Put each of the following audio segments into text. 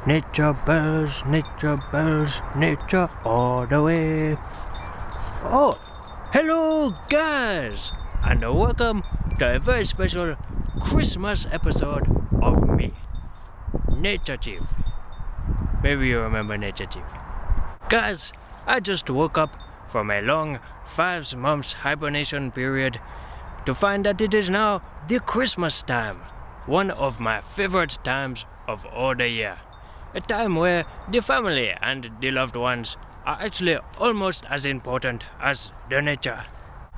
nature bells, nature all the way. Oh, hello guys, and welcome to a very special Christmas episode of me, Nature Chief. Maybe you remember Nature Chief. Guys, I just woke up from a long 5 months hibernation period to find that it is now the Christmas time, one of my favorite times of all the year. A time where the family and the loved ones are actually almost as important as the nature.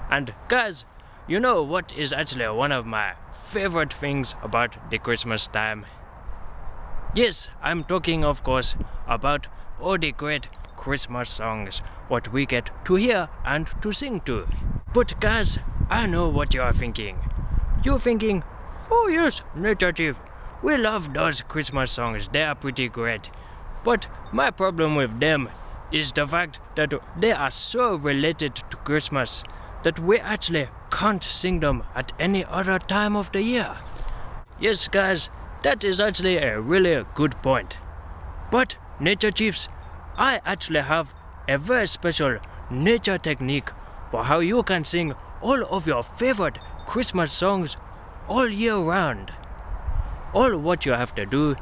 And guys, you know what is actually one of my favorite things about the Christmas time? Yes, I'm talking of course about all the great Christmas songs, what we get to hear and to sing to. But guys, I know what you are thinking. You're thinking, oh yes, Nature Chief, we love those Christmas songs, they are pretty great. But my problem with them is the fact that they are so related to Christmas that we actually can't sing them at any other time of the year. Yes guys, that is actually a really good point. But Nature Chiefs, I actually have a very special nature technique for how you can sing all of your favorite Christmas songs all year round. All what you have to do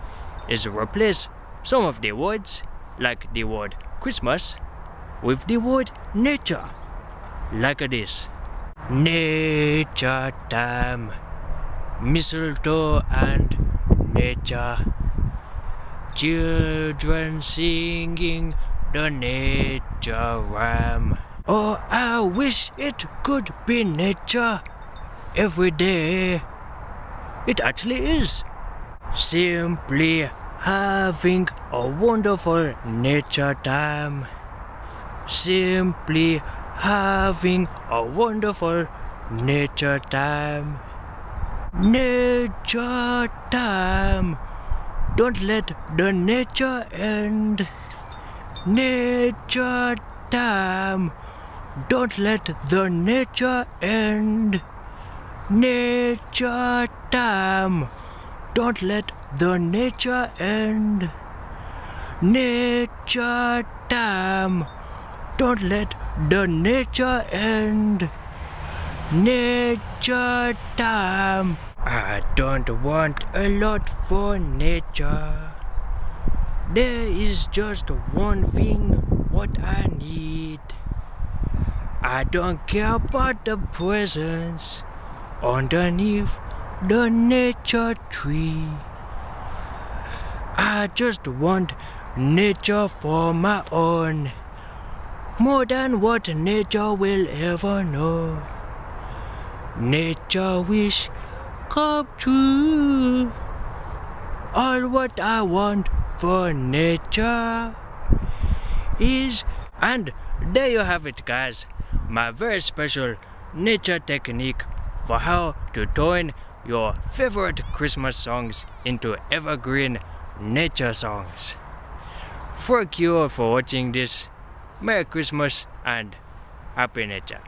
is replace some of the words, like the word Christmas, with the word nature, like this. Nature time, mistletoe and nature, children singing the nature rhyme. Oh, I wish it could be nature every day. It actually is. Simply having a wonderful nature time. Simply having a wonderful nature time. Nature time. Don't let the nature end. Nature time. Don't let the nature end. Nature time. Don't let the nature end. Nature time. Don't let the nature end. Nature time. I don't want a lot for nature. There is just one thing what I need. I don't care about the presents underneath the nature tree. I just want nature for my own, more than what nature will ever know. Nature wish come true. All what I want for nature is, and there you have it guys, my very special nature technique for how to turn your favorite Christmas songs into evergreen nature songs. Thank you all for watching this. Merry Christmas and Happy Nature.